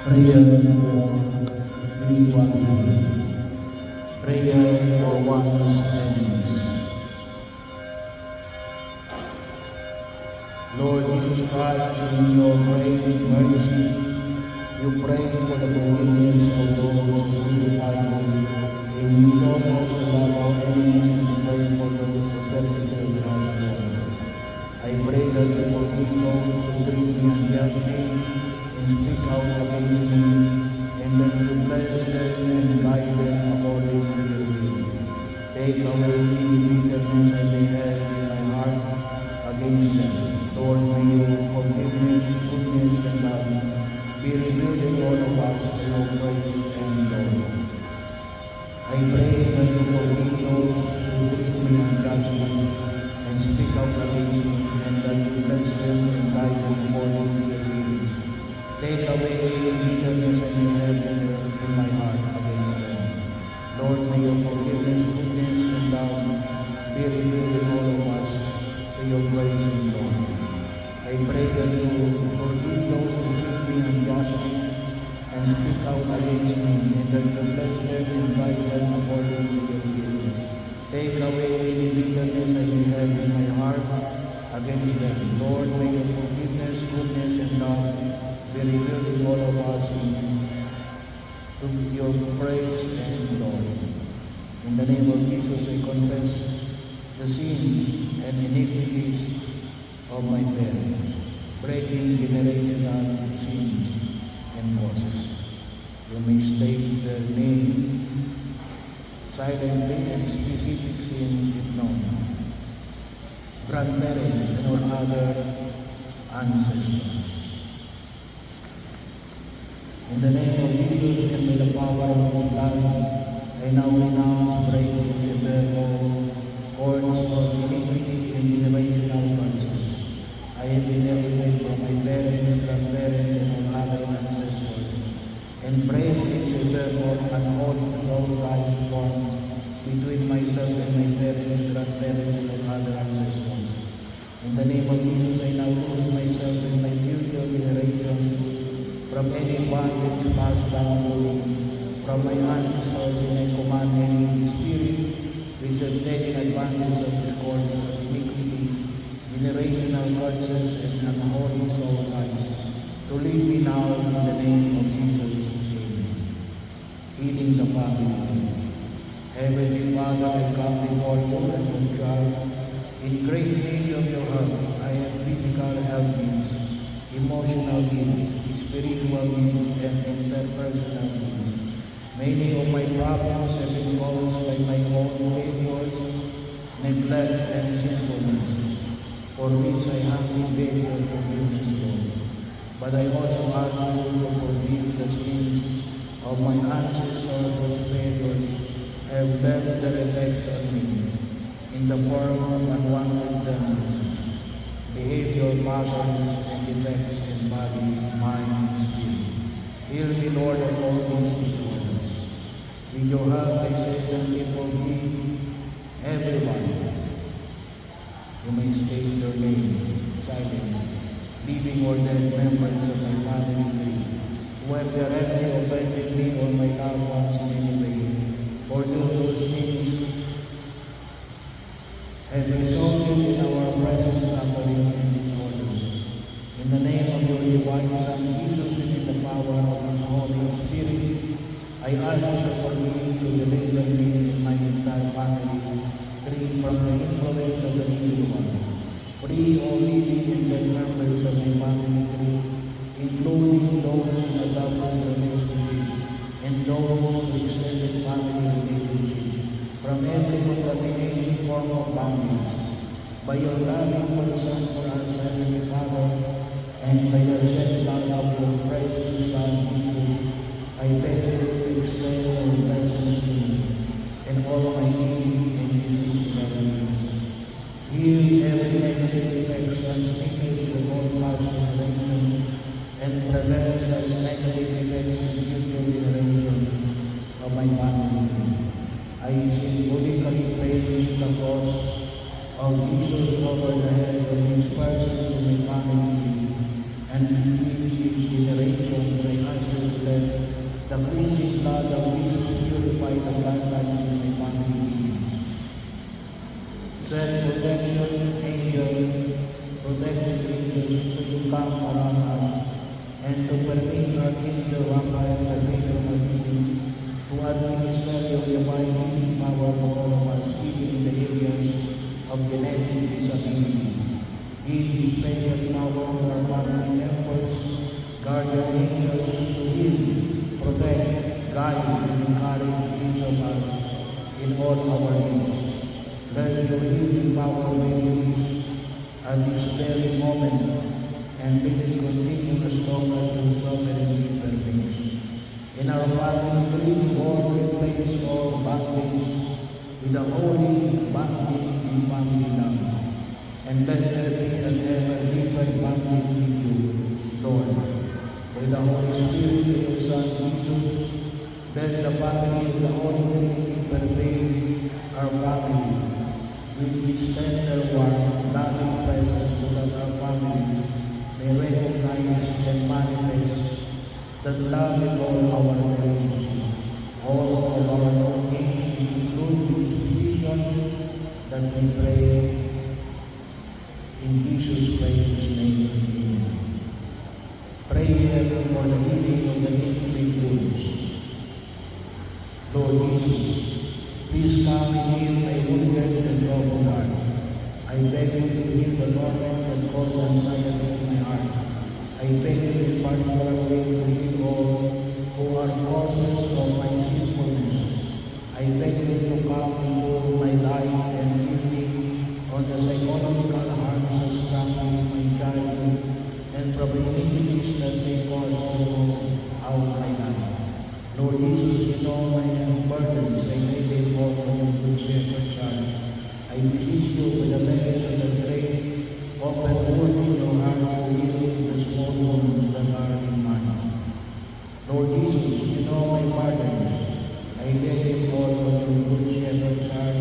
Prayer for spirituality. Prayer for one's enemies. Lord Jesus Christ, in your great mercy, you pray for the forgiveness of those who crucify you, and you taught us to love our enemies and to pray for those who persecute us, Lord. I pray that you forgive those who treat me unjustly and speak out against me, and that you bless them and guide them according to your will. Take away any bitterness I may have in my heart against them. Lord, may your forgiveness, goodness, and love be revealed in all of us to your praise and glory. I pray that you forgive those who treat me unjustly and speak out against me, and that you bless them and guide them according to your will. Take away any bitterness I may have in my heart against them. Lord, may your forgiveness, goodness, and love be revealed in all of us to your praise and glory. I pray that you forgive those who treat me unjustly and speak out against me, and that you bless them and guide them according to your will. Take away any bitterness I may have in my heart against them. Lord, may your forgiveness, goodness, and love be revealed in all of us to your praise and glory. In the name of Jesus, I confess the sins and iniquities of my parents, breaking generational sins and causes. You may state their name silently and specific sins if known. Grandparents and all other ancestors. In the name of Jesus and by the power of His blood, I now renounce breaking several cords of iniquity and generational curses. I have inherited from my parents, grandparents, and all other ancestors, and break and several unholy soul ties formed between myself and my parents, grandparents, and all other ancestors. In the name of Jesus, I now loose myself and my future generations from any bondage passed down to me from my ancestors, and I command any spirit which has taken advantage of this course of iniquity, generational curses, and unholy soul ties to leave me now in the name of Jesus. Amen. Healing the family. Heavenly Father, I come before you as a child in great need of your help. I have physical health needs, emotional needs, spiritual needs, and interpersonal needs. Many of my problems have been caused by my own failures, neglect, and sinfulness, for which I humbly beg your forgiveness, Lord. But I also ask you to forgive the sins of my ancestors whose failures have left their effects on me in the form of unwanted tendencies, behavior patterns, and defects in body, mind, and spirit. Heal me, Lord, of all these disorders. With your help, I certainly forgive everyone. You may state your name silently, living or dead members of my family tree, who have directly offended me or my loved ones in any way, for those whose names have resulted in our present suffering and disorders. In the name of your divine Son, Jesus, and in the power of His Holy Spirit, I ask you to forgive, to deliver me and my entire family, free from the influence of the evil one. Free all living and dead members of my family tree, including those in adopted relationship and those with extended family relationship, from every contaminating form of bondage. By your loving concern for us, Heavenly Father, and by the shed blood of your precious Son, Jesus, I beg you to extend your blessings to me and all my needy and deceased relatives. Heal every negative effect transmitted to all past generations and prevent such negative effects in future generations of my family. I symbolically place the cross of Jesus over the head of these persons in my family, and between each generation I ask you to Send protection angels, protective angels to come around us and to permit Archangel Raphael, the patron of healing, to administer your divine healing power to all of us, even in the areas of genetic disability. Give special power to our family members, guardian angels to heal, protect, guide, and encourage each of us in all our needs. Let your healing power be released at this very moment, and may it continue as long as your sovereignty permits. In our family tree, Lord, replace all bondage with the holy bondage in family love. And let there be an ever-living bondage with you, Lord. By the Holy Spirit of your Son, Jesus, let the family of the Holy Trinity pervade our family with His tender warm, loving presence, so that our family may recognize and manifest that love in all our relationships. All of our own needs include these petitions that we pray in Jesus Christ's name. Amen. Pray for the healing of the intimate wounds. Lord Jesus, please come and heal my wounded and broken heart. I beg you to heal the torments that cause anxiety in my heart. I beg you in particular way to heal all who are causes of my sinfulness. I beg you to come into my life and heal me on the psychological harms of struggling in my childhood and from the iniquities that may cause throughout my life. Lord Jesus, in all my burdens, I lay them all on your good shepherd child. I beseech you with the merits of the great, open wound in your heart to heal the small wounds that are in mine. Lord Jesus, in all my burdens, I lay them all on your good shepherd child.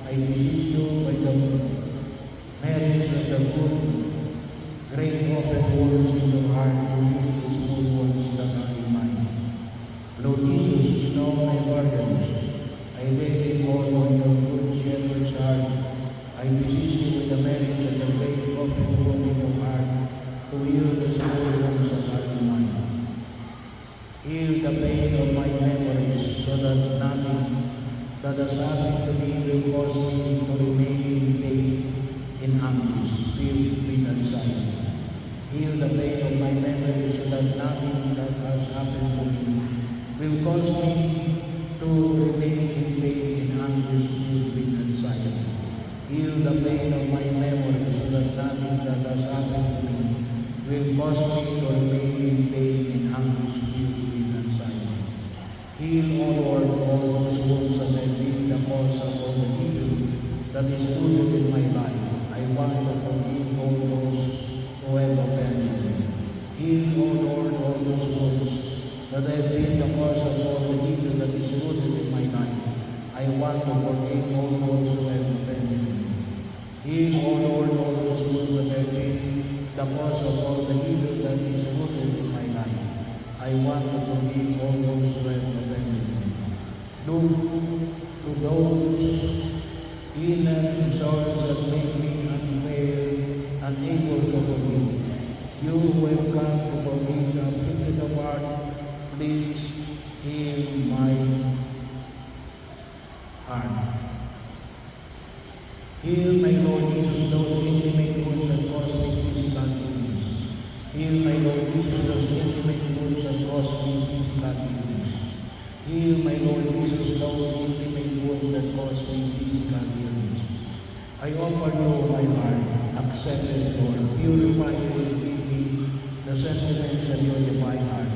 I beseech you by the merits of the good, great open wounds in your heart to heal the small wounds that are in mine. Lord Jesus, in all my burdens, I lay them all on your good shepherd's heart. I beseech you with the merits of the great open wound in your heart to heal the small wounds that are in mine. Heal the pain of my memories, so that nothing that has happened to me will cause me to remain in pain, in anguish, filled with anxiety. Heal the pain of my memories, so that nothing that has happened to me will cause me to remain in pain, in anguish, filled with anxiety. Heal the pain of my memories, so that nothing that has happened to me will cause me to remain in pain, in anguish, filled with anxiety. Heal, O Lord, all those wounds that have been the cause of all the evil that is rooted in my life. I want to forgive all those who have offended me. Heal, O Lord, all those wounds that have been the cause of all the evil that is rooted in my life. I want to forgive all those who have offended me. Heal, O Lord, all those wounds that have been the cause of all the evil that is rooted in my life. I want to forgive all those who have offended me. Look to those inner sorrows that make me unfair, unable to forgive. You who have come to forgive the afflicted of heart, please heal my heart. Heal, my Lord Jesus, those intimate wounds that cause me physical illness. Heal, my Lord Jesus, those intimate wounds that cause me physical illness. Heal, my Lord Jesus, those intimate wounds that cause me physical illness. I offer you my heart, accept it, Lord. Purify it and give me the sentiments of your divine heart.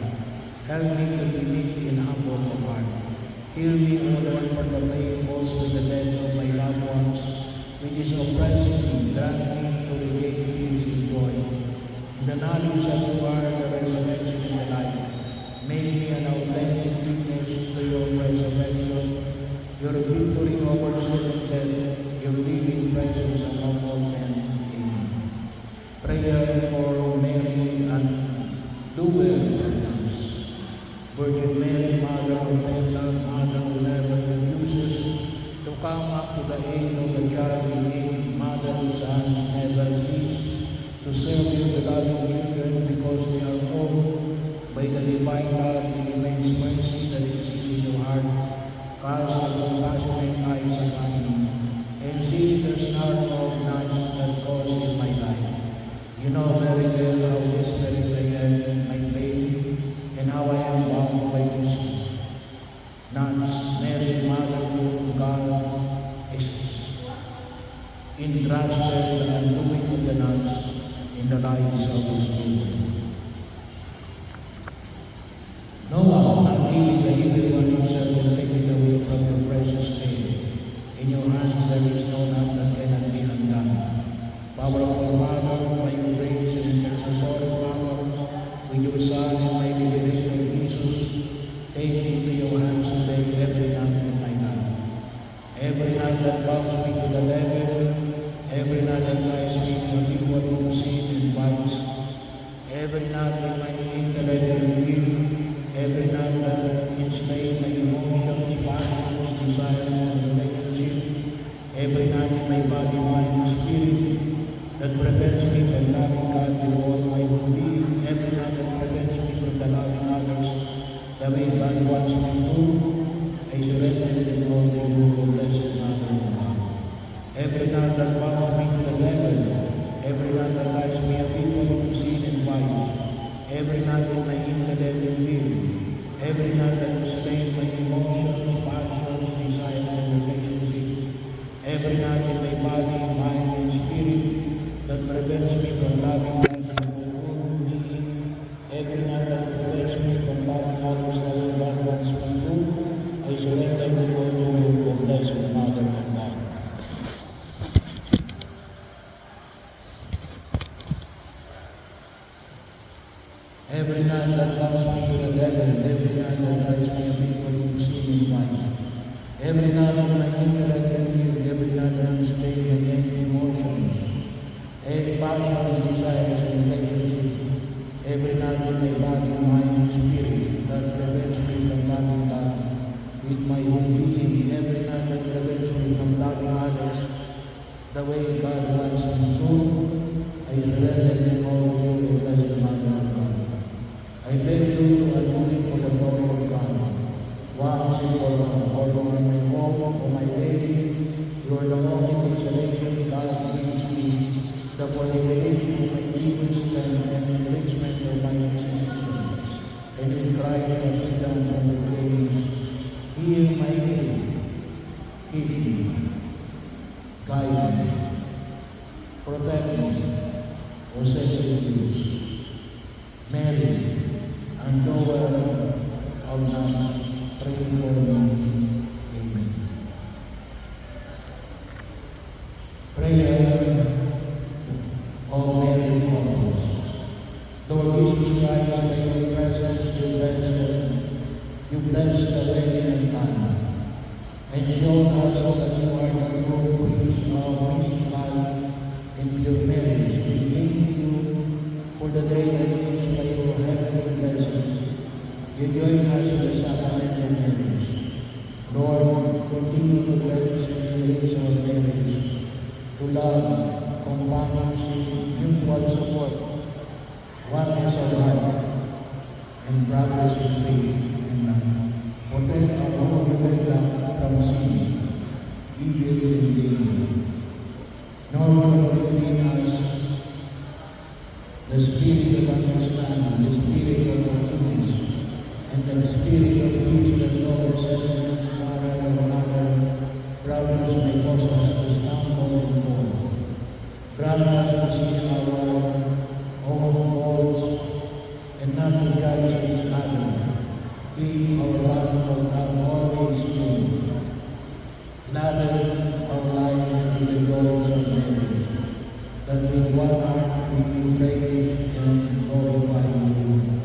Help me to be meek and humble of heart. Heal me, O Lord, for the pain caused by the death of my loved ones, which is oppressing me. Grant me to regain peace and joy. In the knowledge that you are the resurrection and the life, make me an authentic witness to your resurrection, your victory over sin and death, your living presence among all men. Amen. Prayer for Mary and doer Adams. Virgin Mary, Mother of Heaven, Mother who never refuses to come up to the aid of the child in need divine love and immense mercy that exists in your heart, cast your compassionate eyes upon me, and see the snarl of gnats that cause in my life. You know very well how desperate I am, my pain, and how I am bound by this gnats. Mary, Mother of God, is entrusted the undoing of the gnats in the lives of His children. No one, not even the evil one himself, will take it away from your precious name. In your hands there is no knot that cannot be undone. Powerful Mother, by your grace and intercessory power, with your Son and my liberator Jesus, take into your hands today every knot in my life. Every knot that bounds me to the devil, every knot that ties me to habitual sin and vice, every knot in my intellect and will, every knot that enslaves my emotions, passions, desires, and relationship, every knot in my body, mind, and spirit that prevents me from loving God with all my whole being, every knot that prevents me from loving others the way God wants me to, I surrender them all to you, O Blessed Mother of God. Every knot that bounds me to the devil, every knot that ties me habitually to sin and vice, every knot in my intellect and will, every knot that enslaves my emotions, passions, desires, and relationships, every knot in my body, mind, and spirit that prevents me from loving God with my whole being, every knot that prevents me from loving others the way God wants me to, I surrender them all to you, O Blessed Mother of God. Every knot that bounds me to the devil, every knot that ties me habitually to sin and vice, every knot in my intellect and will, every knot that enslaves my emotions, every passions, desires, and relationships, every knot in my body, mind, and spirit that prevents me from loving God with my whole being, every knot that prevents me from loving others the way God wants me to, I surrender them all to you, Blessed Mother of God. I beg you to undo it for the glory of God. Once and for all, although in my home, O my Lady, you are the only consolation God gives me, the liberation of my evil strength and enrichment of my distinction. And in Christ I freedom from the chains. Hear my plea. Keep me. Guide me. Protect me. O Sacred News. Mary, and knower of nuns, pray for me. Amen. Prayer. O Mary, Mother, Lord Jesus Christ, by your presence, you bless the ready and kind, and show us that you are the true priest of mystical and pure marriage. We thank you for the day that is by your heavenly blessing. You join us in the sacrament of marriage. Lord, continue to bless and enrich our marriage, to love, companionship, mutual support, oneness of heart, and progress in faith and love. Protect our holy wedlock from sin, evil, and danger. Nurture between us the spirit of understanding, the spirit of forgiveness, and the spirit of peace that Lord said, Father of another, problems may cause us to stumble and fall. Grant us to see our own faults and not to judge each other. Keep our love of God always true. Ladder our lives to the doors of marriage, that with one heart we may praise and glorify you.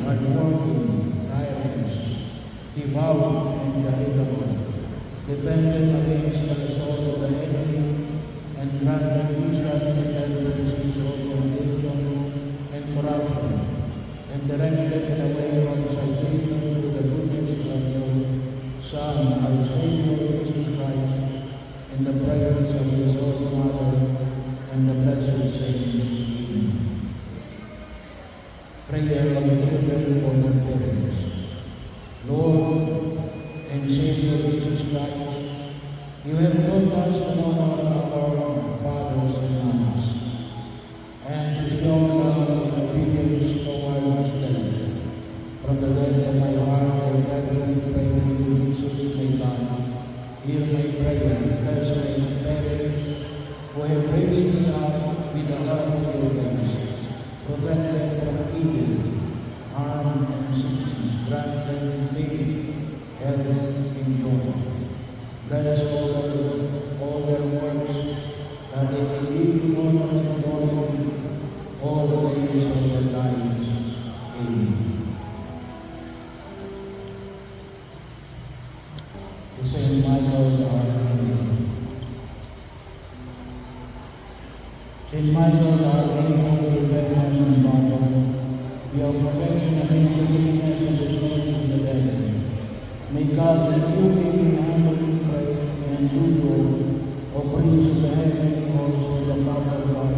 hardworking, tireless, devout, and charitable, defended against the assault of the enemy, and granted wisdom instead of contention and corruption, and directed in a way of salvation to the goodness of your Son, our Savior Jesus Christ, in the prayers of His Holy Mother and the blessed saints. Prayer of the children for their parents. Lord and Savior Jesus Christ, you have taught us to honor our fathers and mothers, and to show love and obedience towards them. From the depth of my heart, I reverently pray to you, Jesus, my God. Hear my prayer, bless my parents who have raised me up with the love of your grace. Protect them from evil, harm, and sickness. Grant them faith, health, and joy. Bless all their works, that they may live in honor and glory all the days of their lives. Amen. To Saint Michael, our angel. Saint Michael, our angel, defend us and battle. Be our protection against the wickedness and the snares of the devil. May God that you may be humbly pray and do good, O Prince of the heavenly host of the power of God,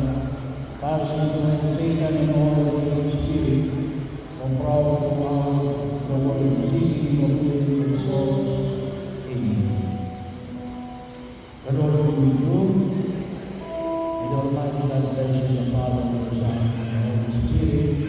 pass into Satan and all the evil spirit, from proud to power, the world seeking of good and souls. Amen. The Lord be with you, and the Almighty God bless you, the Father, and the Son, and the Holy Spirit.